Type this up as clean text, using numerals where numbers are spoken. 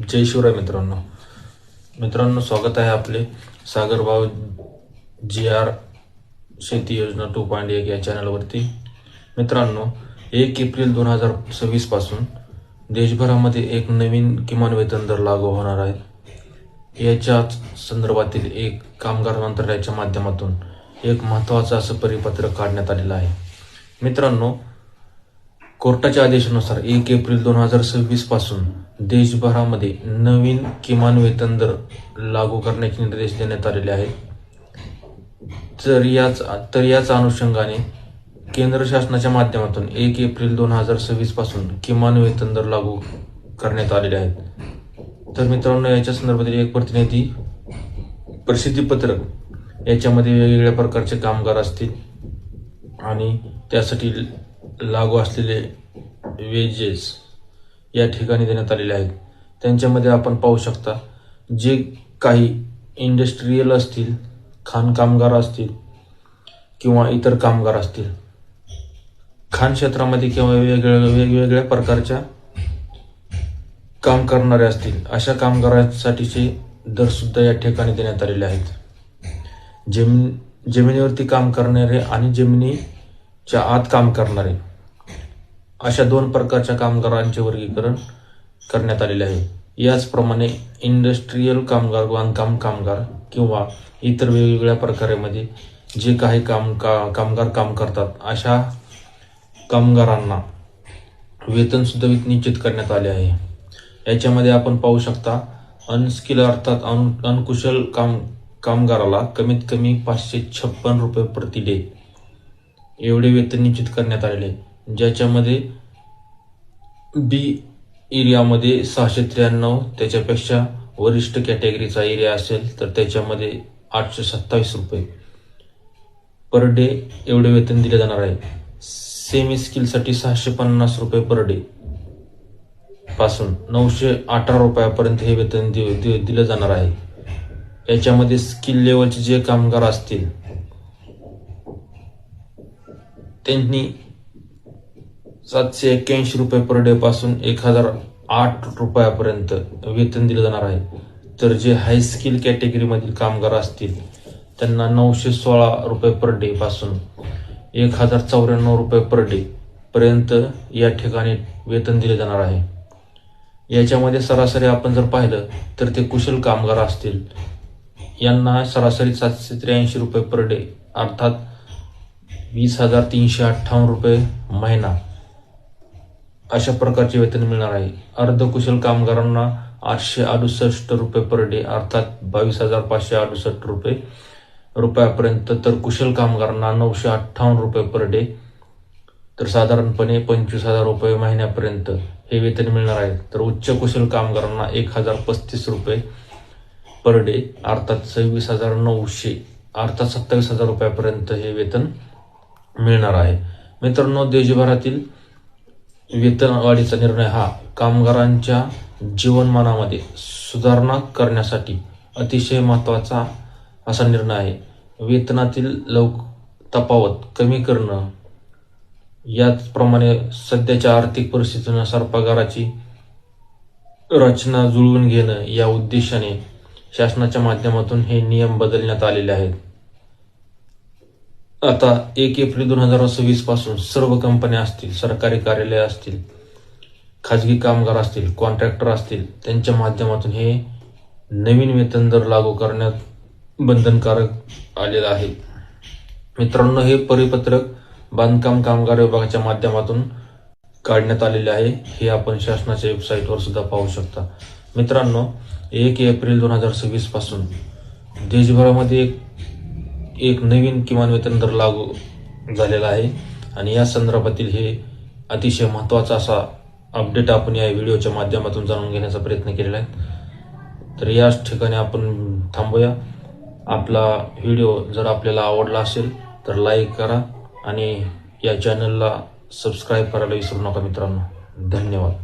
जय शिवराय मित्रांनो स्वागत आहे आपले सागरभाव GR शेती योजना 2.1 या चॅनलवरती। मित्रांनो 1 एप्रिल 2026 पासून देशभरामध्ये एक नवीन किमान वेतन दर लागू होणार आहे। याच्याच संदर्भातील एक कामगार मंत्रालयाच्या माध्यमातून एक महत्त्वाचं असं परिपत्रक काढण्यात आलेलं आहे। मित्रांनो कोर्टाच्या आदेशानुसार 1 एप्रिल 2026 पासून देशभरामध्ये नवीन किमान वेतन दर लागू करण्याचे निर्देश देण्यात आलेले आहेत। तर याच अनुषंगाने केंद्र शासनाच्या माध्यमातून 1 एप्रिल 2026 पासून किमान वेतन दर लागू करण्यात आलेले आहेत। तर मित्रांनो याच्या संदर्भातील एक प्रतिनिधी प्रसिद्धी पत्रक याच्यामध्ये वेगवेगळ्या प्रकारचे कामगार असतील आणि त्यासाठी लागू असलेले वेजेस या ठिकाणी देण्यात आलेले आहेत। त्यांच्यामध्ये आपण पाहू शकता जे काही इंडस्ट्रियल असतील, खाण कामगार असतील किंवा इतर कामगार असतील, खाण क्षेत्रामध्ये किंवा वेगवेगळ्या प्रकारच्या काम करणारे असतील, अशा कामगारांसाठीचे दर सुद्धा या ठिकाणी देण्यात आलेले आहेत। जमिनीवरती काम करणारे आणि जमिनीच्या आत काम करणारे अशा दोन प्रकारच्या कामगारांचे वर्गीकरण करण्यात आलेले आहे। याचप्रमाणे इंडस्ट्रियल कामगार, बांधकाम कामगार किंवा इतर वेगवेगळ्या प्रकारामध्ये जे काही कामगार काम करतात अशा कामगारांना वेतन सुद्धा निश्चित करण्यात आले आहे। याच्यामध्ये आपण पाहू शकता अनस्किल अर्थात अनकुशल कामगाराला कमीत कमी 556 रुपये प्रति डे एवढे वेतन निश्चित करण्यात आलेले, ज्याच्यामध्ये बी एरियामध्ये 693, त्याच्यापेक्षा वरिष्ठ कॅटेगरीचा एरिया असेल तर त्याच्यामध्ये 827 रुपये पर डे एवढे वेतन दिले जाणार आहे। सेमी स्किलसाठी 650 रुपये पर डे पासून 918 रुपयापर्यंत हे वेतन दिलं जाणार आहे। याच्यामध्ये स्किल लेवलचे जे कामगार असतील त्यांनी 781 रुपये पर डे पासून 1008 रुपयापर्यंत वेतन दिलं जाणार आहे। तर जे हाय स्किल कॅटेगरीमधील कामगार असतील त्यांना 916 रुपये पर डे पासून 1094 रुपये पर डे पर्यंत या ठिकाणी वेतन दिले जाणार आहे। याच्यामध्ये सरासरी आपण जर पाहिलं तर ते कुशल कामगार असतील यांना सरासरी 783 रुपये पर डे अर्थात 20,358 रुपये महिना अशा प्रकारचे वेतन मिळणार आहे। अर्धकुशल कामगारांना 868 रुपये पर डे अर्थात 22,568 रुपयापर्यंत, तर कुशल कामगारांना 958 रुपये पर डे तर साधारणपणे 25,000 रुपये महिन्यापर्यंत हे वेतन मिळणार आहे। तर उच्च कुशल कामगारांना 1,035 रुपये पर डे अर्थात 26,900 अर्थात 27,000 रुपयापर्यंत हे वेतन मिळणार आहे। मित्रांनो देशभरातील वेतनवाढीचा निर्णय हा कामगारांच्या जीवनमानामध्ये सुधारणा करण्यासाठी अतिशय महत्त्वाचा असा निर्णय आहे। वेतनातील तफावत कमी करणं, याचप्रमाणे सध्याच्या आर्थिक परिस्थितीनुसार पगाराची रचना जुळवून घेणं या उद्देशाने शासनाच्या माध्यमातून हे नियम बदलण्यात आलेले आहेत। आता 1 एप्रिल 2026 पासून सर्व कंपन्या असतील, सरकारी कार्यालय असतील, खाजगी कामगार असतील, कॉन्ट्रॅक्टर असतील, त्यांच्या माध्यमातून हे नवीन वेतन दर लागू करण्यात बंधनकारक आलेलं आहे। मित्रांनो हे परिपत्रक बांधकाम कामगार विभागाच्या माध्यमातून काढण्यात आलेले आहे। हे आपण शासनाच्या वेबसाईटवर सुद्धा पाहू शकता। मित्रांनो 1 एप्रिल 2026 पासून देशभरामध्ये एक नवीन किमान वेतन दर लागू झालेला आहे आणि या संदर्भातील हे अतिशय महत्त्वाचा असा अपडेट आपण या व्हिडिओच्या माध्यमातून जाणून घेण्याचा प्रयत्न केलेला आहे। तर याच ठिकाणी आपण थांबूया। आपला व्हिडिओ जर आपल्याला आवडला असेल तर लाईक करा आणि या चॅनलला सबस्क्राईब करायला विसरू नका मित्रांनो। धन्यवाद।